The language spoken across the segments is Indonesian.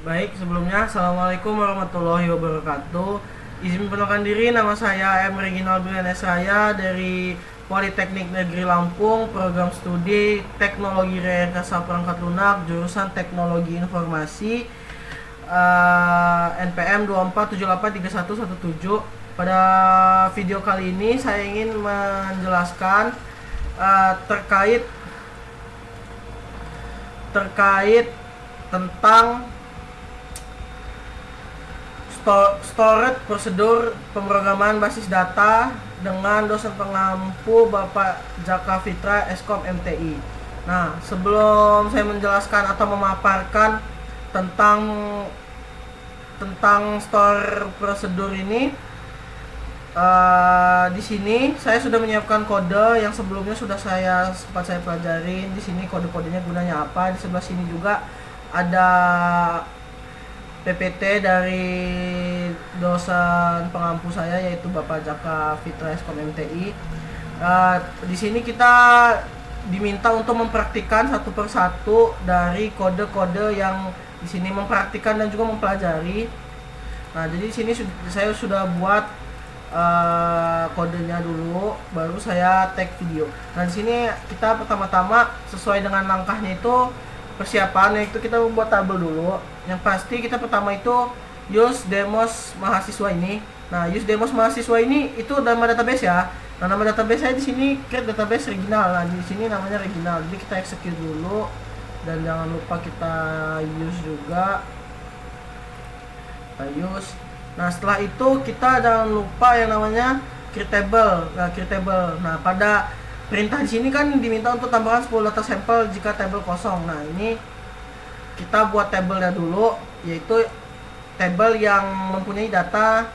Baik, sebelumnya Assalamualaikum warahmatullahi wabarakatuh. Izin memperkenalkan diri, nama saya M. Reginald Brian saya dari Politeknik Negeri Lampung, program studi Teknologi Rekayasa Perangkat Lunak, jurusan Teknologi Informasi, NPM 24783117. Pada video kali ini saya ingin menjelaskan terkait tentang storage prosedur pemrograman basis data dengan dosen pengampu Bapak Jaka Fitra Eskom MTI. Nah, sebelum saya menjelaskan atau memaparkan tentang store prosedur ini, di sini saya sudah menyiapkan kode yang sebelumnya sudah sempat saya pelajarin. Di sini kode-kodenya gunanya apa. Di sebelah sini juga ada PPT dari dosen pengampu saya yaitu Bapak Jaka Fitra Eskom MTI. Di sini kita diminta untuk mempraktikkan satu persatu dari kode-kode yang di sini mempraktikkan dan juga mempelajari. Nah, jadi di sini saya sudah buat kodenya dulu, baru saya tag video. Nah, di sini kita pertama-tama sesuai dengan langkahnya itu persiapan, yaitu kita membuat tabel dulu. Yang pasti kita pertama itu use demos mahasiswa ini. Nah, use demos mahasiswa ini itu nama database ya. Nah, nama database saya di sini create database regional. Nah, di sini namanya regional. Jadi kita execute dulu dan jangan lupa kita use juga. Kita use. Nah, setelah itu kita jangan lupa yang namanya create table. Nah, create table. Nah, pada perintah di sini kan diminta untuk tambahkan 10 data sampel jika tabel kosong. Nah, ini kita buat tabelnya dulu, yaitu tabel yang mempunyai data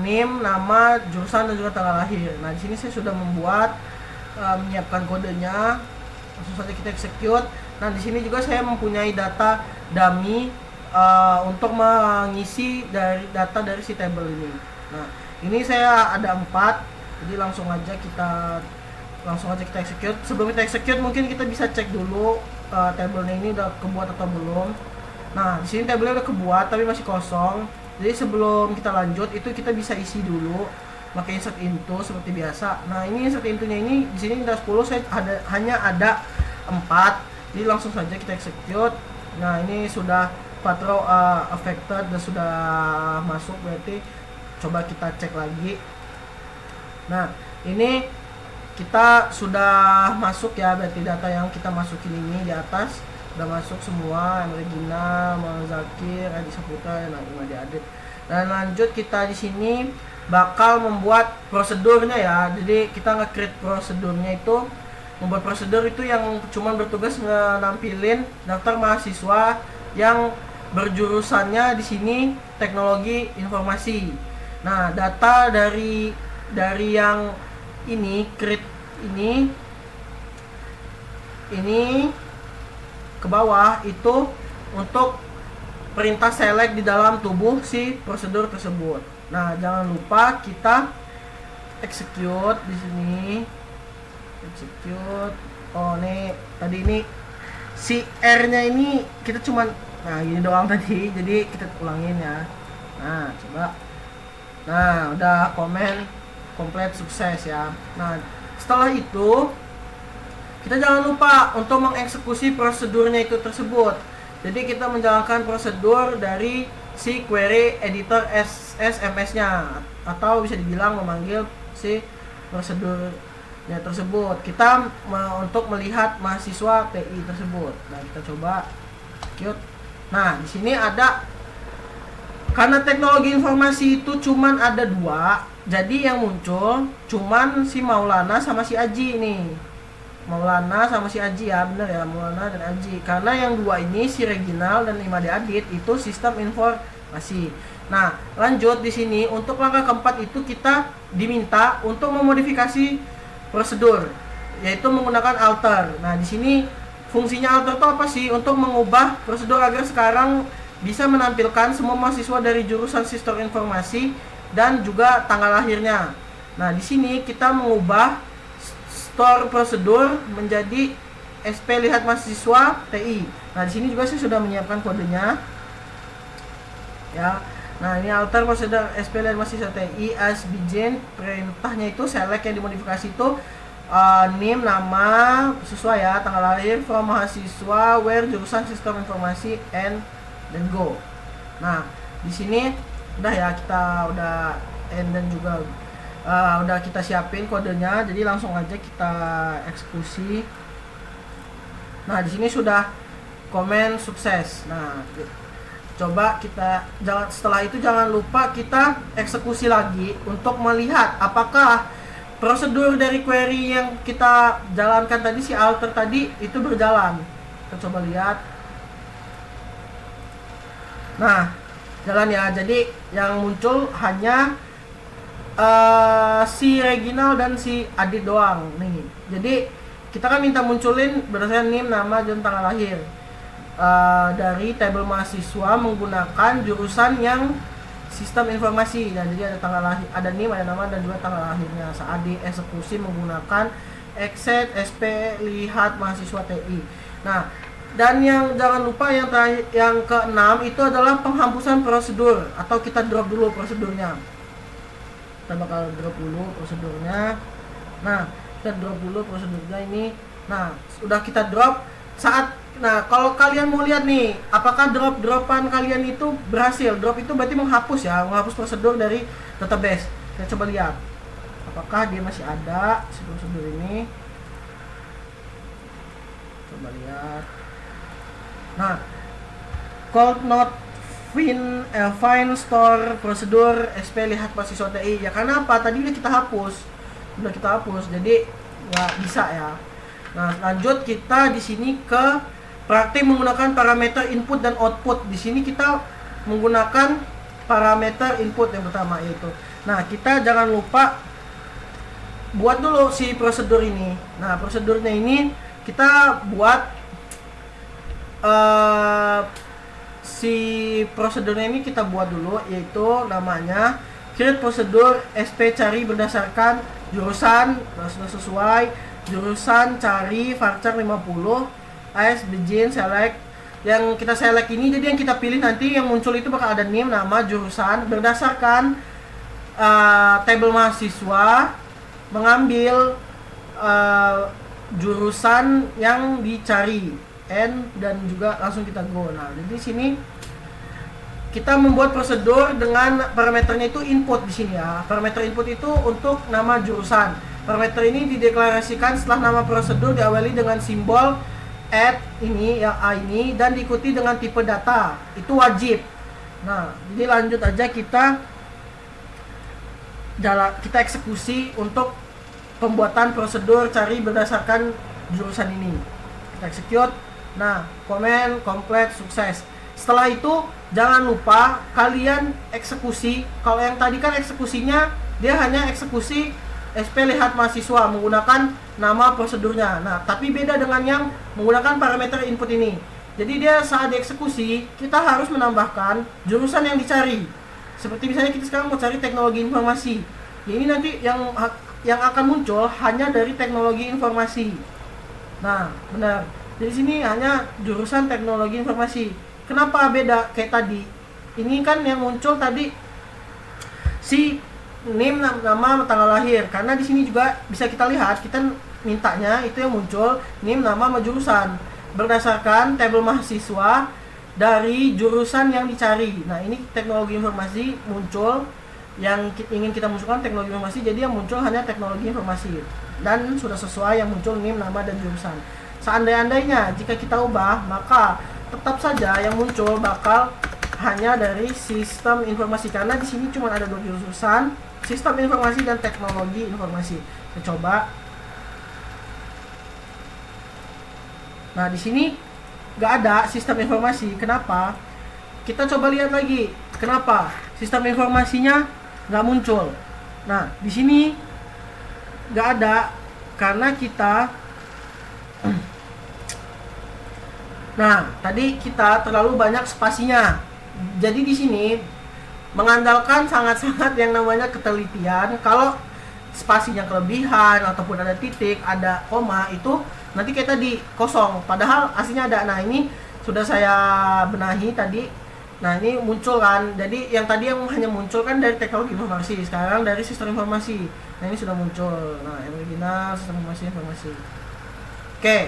name, nama, jurusan dan juga tanggal lahir. Nah, di sini saya sudah membuat menyiapkan kodenya. Langsung saja kita execute. Nah, di sini juga saya mempunyai data dummy untuk mengisi data dari si tabel ini. Nah, ini saya ada 4. Jadi langsung aja kita execute. Sebelum kita execute mungkin kita bisa cek dulu tabelnya ini udah kebuat atau belum. Nah, di sini tabelnya udah kebuat tapi masih kosong. Jadi sebelum kita lanjut itu kita bisa isi dulu pakai insert into seperti biasa. Nah, ini insert into-nya ini di sini ada 10, saya hanya ada 4. Jadi langsung saja kita execute. Nah, ini sudah 4 row affected dan sudah masuk, berarti coba kita cek lagi. Nah, ini kita sudah masuk ya, berarti data yang kita masukin ini di atas udah masuk semua, Regina, Zakir, Adi Saputra, dan Imadi Adit. Dan lanjut kita di sini bakal membuat prosedurnya ya. Jadi kita nge-create prosedurnya itu, membuat prosedur itu yang cuman bertugas nampilin daftar mahasiswa yang berjurusannya di sini teknologi informasi. Nah, data dari yang ini create ini ke bawah itu untuk perintah select di dalam tubuh si prosedur tersebut. Nah, jangan lupa kita execute di sini. Execute. Oh, nih tadi ini si R-nya ini kita cuman gini doang tadi. Jadi kita ulangin ya. Nah, coba. Nah, udah komplit sukses ya. Nah, setelah itu kita jangan lupa untuk mengeksekusi prosedurnya itu tersebut. Jadi kita menjalankan prosedur dari si query editor SMS-nya, atau bisa dibilang memanggil si prosedurnya tersebut. Kita untuk melihat mahasiswa TI tersebut. Nah, kita coba execute. Nah, di sini ada, karena teknologi informasi itu cuman ada 2, jadi yang muncul cuman si Maulana sama si Aji nih. Maulana sama si Aji ya, bener ya, Maulana dan Aji. Karena yang 2 ini si Reginal dan Imade Adit itu sistem informasi. Nah, lanjut di sini untuk langkah keempat itu kita diminta untuk memodifikasi prosedur, yaitu menggunakan alter. Nah, di sini fungsinya alter itu apa sih? Untuk mengubah prosedur agar sekarang bisa menampilkan semua mahasiswa dari jurusan sistem informasi dan juga tanggal lahirnya. Nah, di sini kita mengubah store prosedur menjadi SP lihat mahasiswa TI. Nah, di sini juga saya sudah menyiapkan kodenya. Ya. Nah, ini alter prosedur SP lihat mahasiswa TI as begin. Perintahnya itu select yang dimodifikasi itu name, nama sesuai ya, tanggal lahir, from mahasiswa, where, jurusan, sistem informasi, and then go. Nah, di sini udah ya, kita udah and then juga udah kita siapin kodenya, jadi langsung aja kita eksekusi. Nah, di sini sudah komen sukses. Nah, coba kita setelah itu jangan lupa kita eksekusi lagi untuk melihat apakah prosedur dari query yang kita jalankan tadi, si alter tadi itu berjalan. Kita coba lihat. Nah, jalan ya. Jadi yang muncul hanya si Reginald dan si Adit doang nih. Jadi kita kan minta munculin berdasarkan name, nama, dan tanggal lahir dari tabel mahasiswa menggunakan jurusan yang sistem informasi. Nah, jadi ada tanggal lahir, ada name, ada nama, dan juga tanggal lahirnya. Saat dieksekusi menggunakan exit SP lihat mahasiswa TI. Nah, dan yang jangan lupa yang ke-6 itu adalah penghapusan prosedur, atau kita drop dulu prosedurnya. Kita bakal drop dulu prosedurnya. Nah, kita drop dulu prosedurnya ini. Nah, sudah kita drop kalau kalian mau lihat nih apakah dropan kalian itu berhasil. Drop itu berarti menghapus ya, menghapus prosedur dari database. Kita coba lihat apakah dia masih ada si prosedur ini. Coba lihat. Nah, cold not find store prosedur SP lihat mahasiswa TI. Ya karena apa? Tadi udah kita hapus, jadi nggak bisa ya. Nah, lanjut kita di sini ke praktik menggunakan parameter input dan output. Di sini kita menggunakan parameter input yang pertama yaitu. Nah, kita jangan lupa buat dulu si prosedur ini. Nah, prosedurnya ini kita buat si prosedurnya ini kita buat dulu, yaitu namanya create prosedur SP cari berdasarkan jurusan, sudah sesuai jurusan, cari varchar 50 as begin select. Yang kita select ini, jadi yang kita pilih nanti yang muncul itu bakal ada name, nama, jurusan berdasarkan tabel mahasiswa mengambil jurusan yang dicari dan juga langsung kita go. Nah, jadi sini kita membuat prosedur dengan parameternya itu input di sini ya. Parameter input itu untuk nama jurusan. Parameter ini dideklarasikan setelah nama prosedur diawali dengan simbol add ini yang A ini dan diikuti dengan tipe data. Itu wajib. Nah, jadi lanjut aja kita eksekusi untuk pembuatan prosedur cari berdasarkan jurusan ini. Kita execute. Nah, komen complete sukses. Setelah itu jangan lupa kalian eksekusi. Kalau yang tadi kan eksekusinya dia hanya eksekusi SP lihat mahasiswa menggunakan nama prosedurnya. Nah, tapi beda dengan yang menggunakan parameter input ini. Jadi dia saat dieksekusi kita harus menambahkan jurusan yang dicari. Seperti misalnya kita sekarang mau cari teknologi informasi. Ya, ini nanti yang akan muncul hanya dari teknologi informasi. Nah, benar. Di sini hanya jurusan teknologi informasi. Kenapa beda kayak tadi? Ini kan yang muncul tadi si name, nama, tanggal lahir. Karena di sini juga bisa kita lihat, kita mintanya itu yang muncul name, nama, sama jurusan berdasarkan tabel mahasiswa dari jurusan yang dicari. Nah, ini teknologi informasi muncul, yang ingin kita masukkan teknologi informasi, jadi yang muncul hanya teknologi informasi dan sudah sesuai yang muncul name, nama, dan jurusan. Seandainya jika kita ubah, maka tetap saja yang muncul bakal hanya dari sistem informasi, karena di sini cuma ada 2 jurusan, sistem informasi dan teknologi informasi. Kita coba. Nah, di sini nggak ada sistem informasi. Kenapa? Kita coba lihat lagi. Kenapa sistem informasinya nggak muncul? Nah, di sini nggak ada karena kita nah, tadi kita terlalu banyak spasinya. Jadi di sini mengandalkan sangat-sangat yang namanya ketelitian. Kalau spasinya kelebihan ataupun ada titik, ada koma, itu nanti kayak tadi kosong, padahal aslinya ada. Nah ini sudah saya benahi tadi. Nah ini muncul kan, jadi yang tadi yang hanya muncul kan dari teknologi informasi, sekarang dari sistem informasi. Nah ini sudah muncul. Nah yang original sistem informasi. Oke,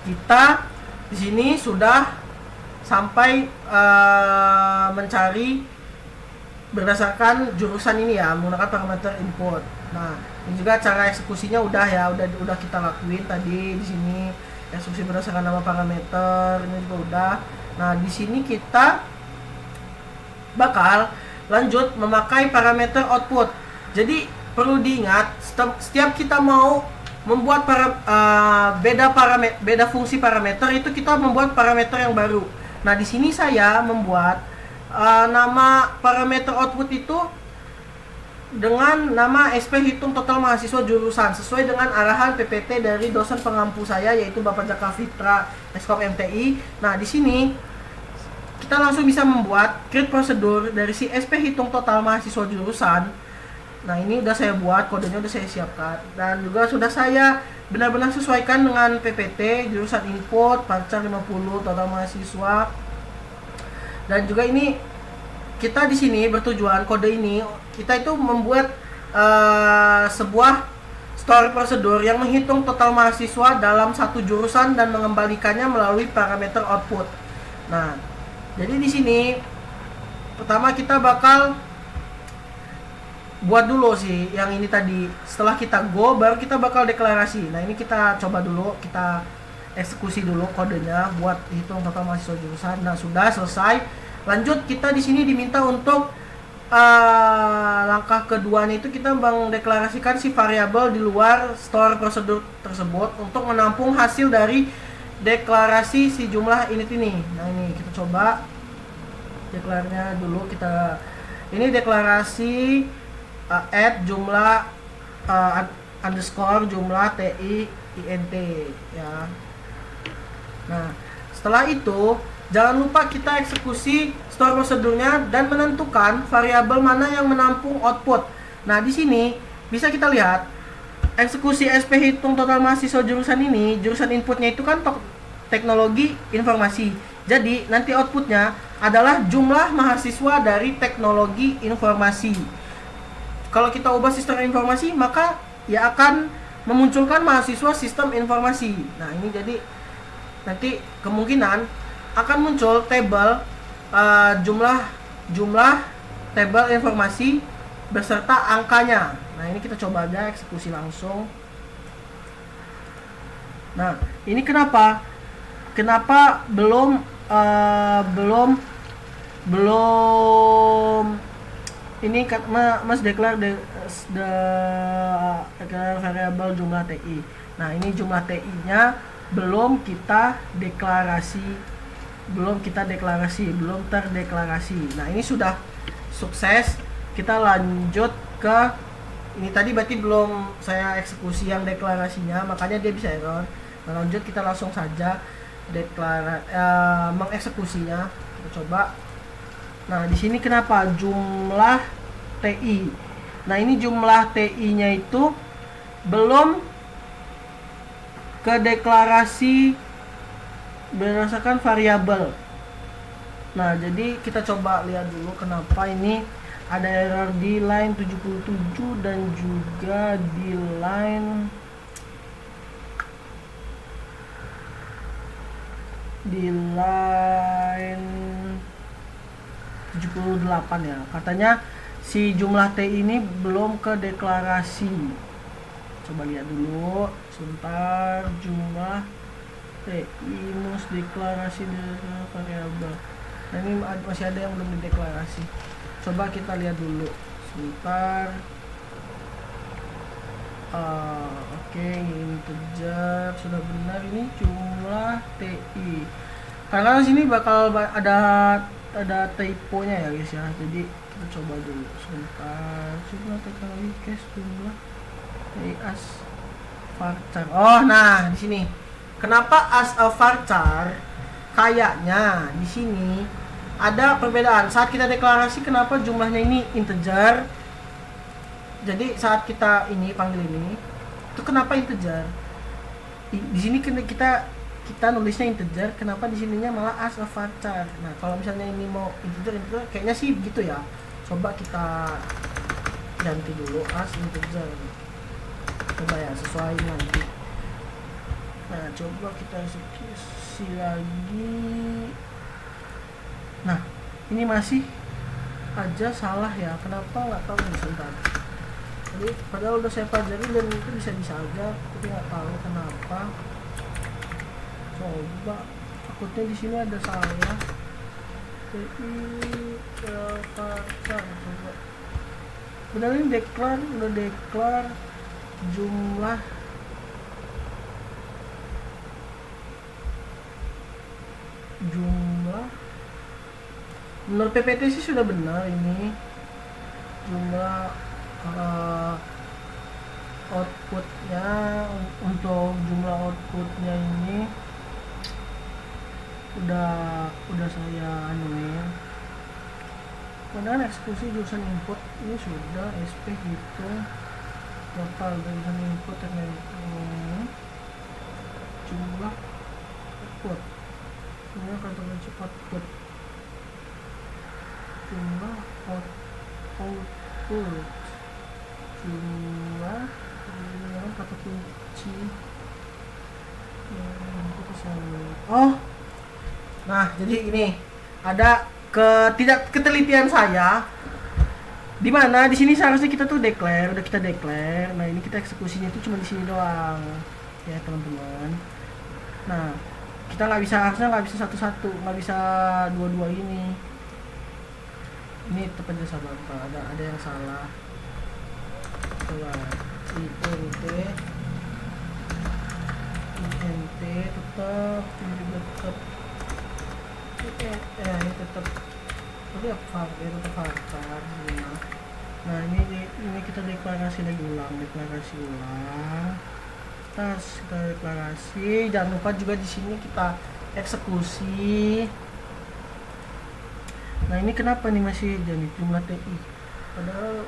kita di sini sudah sampai mencari berdasarkan jurusan ini ya, menggunakan parameter input. Nah ini juga cara eksekusinya udah ya, udah kita lakuin tadi di sini, eksekusi berdasarkan nama parameter ini juga udah. Nah di sini kita bakal lanjut memakai parameter output. Jadi perlu diingat, setiap kita mau membuat beda fungsi parameter itu kita membuat parameter yang baru. Nah di sini saya membuat nama parameter output itu dengan nama SP hitung total mahasiswa jurusan sesuai dengan arahan PPT dari dosen pengampu saya, yaitu Bapak Jaka Fitra, Eskom MTI. Nah di sini kita langsung bisa membuat create prosedur dari si SP hitung total mahasiswa jurusan. Nah ini udah saya buat, kodenya udah saya siapkan, dan juga sudah saya benar-benar sesuaikan dengan PPT jurusan input, parcar 50 total mahasiswa. Dan juga ini kita di sini bertujuan kode ini kita itu membuat sebuah store prosedur yang menghitung total mahasiswa dalam satu jurusan dan mengembalikannya melalui parameter output. Nah, jadi di sini pertama kita bakal buat dulu sih yang ini tadi. Setelah kita go, baru kita bakal deklarasi. Nah ini kita coba dulu, kita eksekusi dulu kodenya buat hitung total mahasiswa jurusan. Nah sudah selesai. Lanjut, kita di sini diminta untuk langkah keduanya itu kita mendeklarasikan si variabel di luar store prosedur tersebut untuk menampung hasil dari deklarasi si jumlah init ini. Nah ini kita coba deklarasinya dulu. Kita ini deklarasi add jumlah underscore jumlah TI INT ya. Nah setelah itu jangan lupa kita eksekusi store prosedurnya dan menentukan variabel mana yang menampung output. Nah di sini bisa kita lihat eksekusi SP hitung total mahasiswa jurusan ini, jurusan inputnya itu kan teknologi informasi. Jadi nanti outputnya adalah jumlah mahasiswa dari teknologi informasi. Kalau kita ubah sistem informasi, maka ya akan memunculkan mahasiswa sistem informasi. Nah ini jadi nanti kemungkinan akan muncul tabel jumlah tabel informasi beserta angkanya. Nah ini kita coba aja eksekusi langsung. Nah ini kenapa belum ini Mas declare declare variabel jumlah TI. Nah ini jumlah TI-nya belum terdeklarasi. Nah ini sudah sukses. Kita lanjut ke ini tadi, berarti belum saya eksekusi yang deklarasinya, makanya dia bisa error. Nah lanjut, kita langsung saja mengeksekusinya. Kita coba. Nah di sini kenapa jumlah TI? Nah ini jumlah TI-nya itu belum ke deklarasi berdasarkan variabel. Nah jadi kita coba lihat dulu kenapa ini ada error di line 77 dan juga di line 78 ya. Katanya si jumlah T ini belum ke deklarasi. Coba lihat dulu sebentar, jumlah TI mus deklarasi dengan variabel. Nah ini masih ada yang belum dideklarasi. Coba kita lihat dulu sebentar. Oke, ini kejar sudah benar, ini jumlah TI. Karena di sini bakal ada typo-nya ya guys ya. Jadi kita coba dulu sebentar. Jumlah teknologi case jumlah TI as varchar. Oh, nah di sini. Kenapa as a varchar? Kayaknya di sini ada perbedaan. Saat kita deklarasi kenapa jumlahnya ini integer? Jadi saat kita ini panggil ini, itu kenapa integer? Di sini kita nulisnya integer, kenapa di sininya malah as a varchar. Nah kalau misalnya ini mau integer kayaknya sih gitu ya. Coba kita ganti dulu as integer, coba ya sesuai nanti. Nah coba kita eksekusi lagi. Nah ini masih aja salah ya, kenapa nggak tahu nih, sebentar. Jadi padahal udah saya pelajari dan itu bisa aja, tapi nggak tahu kenapa. Coba takutnya di sini ada salah. Jadi coba benar ini udah declare jumlah menurut PPT sih sudah benar ini jumlah outputnya. Untuk jumlah outputnya ini udah saya anuin. Kemudian eksekusi jurusan input ini sudah SP hitung total jurusan input dan jumlah output. Kemudian kata kunci output, jumlah output, jumlah kata kunci. Oh, nah jadi ini ada ketelitian saya, di mana di sini seharusnya kita tuh udah kita declare. Nah ini kita eksekusinya itu cuma di sini doang ya teman-teman. Nah kita harusnya nggak bisa satu-satu, nggak bisa dua-dua ini tetap aja sabar, ada yang salah. Coba int tetap ini juga tetap ini tetap tetap varchar. Nah ini kita deklarasi ulang. Kita deklarasi, jangan lupa juga di sini kita eksekusi. Nah ini kenapa nih masih jadi jumlah TI, padahal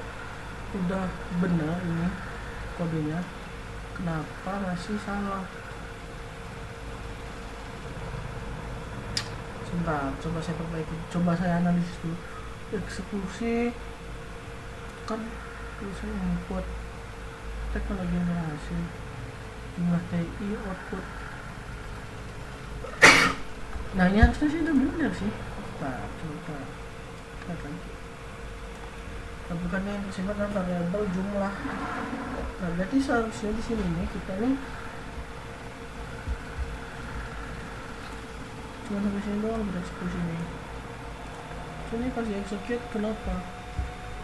udah benar ini kodenya, kenapa masih salah? Sebentar, coba saya perbaiki, coba saya analisis dulu. Eksekusi kan tulisan input teknologi yang berhasil, jumlah TI output. Nah ini harusnya sih udah benar sih. Nah coba kan tapi kan yang disebut kan variabel jumlah. Nah berarti seharusnya di sini nih kita nih cuma sampai sini doang bereksekusi nih. Ini pas execute kenapa?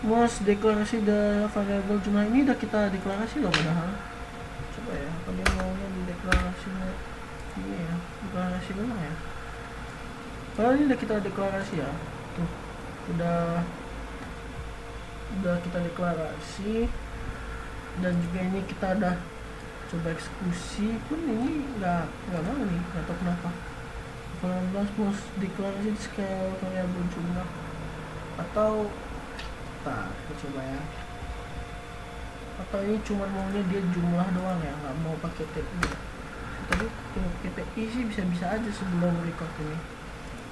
Most deklarasi variabel jumlah ini udah kita deklarasi loh padahal. Coba ya, apa dia maunya di deklarasi ini ya, deklarasi mana ya? Padahal ini udah kita deklarasi ya. Tuh, udah kita deklarasi, dan juga ini kita udah coba eksekusi pun ini nggak mau nih, nggak tahu kenapa. 18 most deklarasi di scale variabel jumlah, atau kita coba ya, atau ini cuma maunya dia jumlah doang ya, nggak mau pakai TI. Tapi kalau pakai TI sih bisa aja sebelum record ini.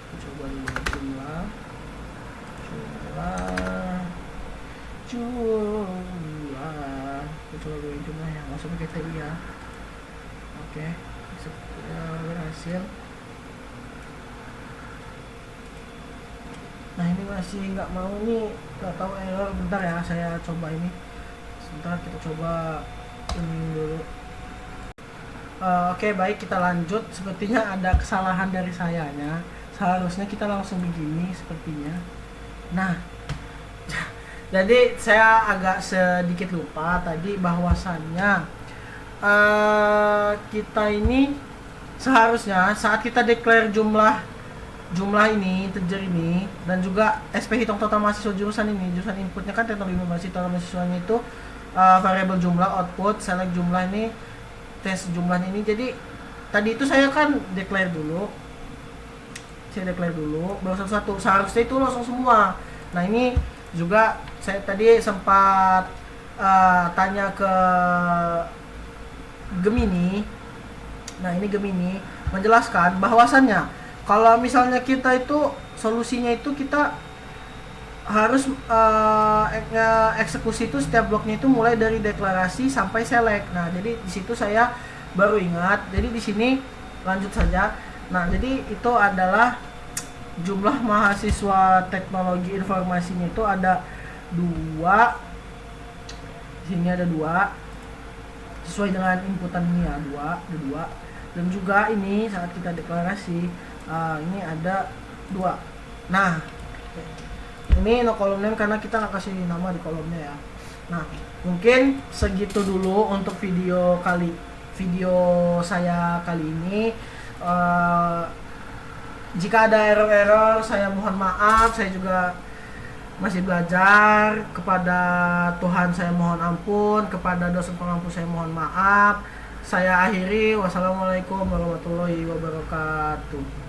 Kita coba dulu jumlah kita coba dulu jumlah ya, langsung pakai TI ya. Oke, berhasil. Nah ini masih nggak mau nih, nggak tahu error. Bentar ya, saya coba ini sebentar, kita coba ini dulu. Oke, baik, kita lanjut. Sepertinya ada kesalahan dari sayanya, seharusnya kita langsung begini sepertinya. Nah jadi saya agak sedikit lupa tadi bahwasannya kita ini seharusnya saat kita declare jumlah ini, integer ini, dan juga SP hitung total mahasiswa jurusan ini, jurusan inputnya kan teknologi informasi, total mahasiswanya itu variabel jumlah, output, select jumlah ini, tes jumlah ini. Jadi tadi itu saya kan declare dulu, baru satu-satu, seharusnya itu langsung semua. Nah ini juga saya tadi sempat tanya ke Gemini, Nah, ini Gemini menjelaskan bahwasannya kalau misalnya kita itu solusinya itu kita harus eksekusi itu setiap bloknya itu mulai dari deklarasi sampai select. Nah, jadi di situ saya baru ingat. Jadi di sini lanjut saja. Nah, jadi itu adalah jumlah mahasiswa teknologi informasinya itu ada 2. Di sini ada 2. Sesuai dengan inputan ini ya, 2. Dan juga ini saat kita deklarasi ini ada 2. Nah, ini no column name karena kita nggak kasih nama di kolomnya ya. Nah, mungkin segitu dulu untuk video saya kali ini. Jika ada error-error saya mohon maaf, saya juga masih belajar. Kepada Tuhan saya mohon ampun, kepada dosen pengampu saya mohon maaf. Saya akhiri, wassalamualaikum warahmatullahi wabarakatuh.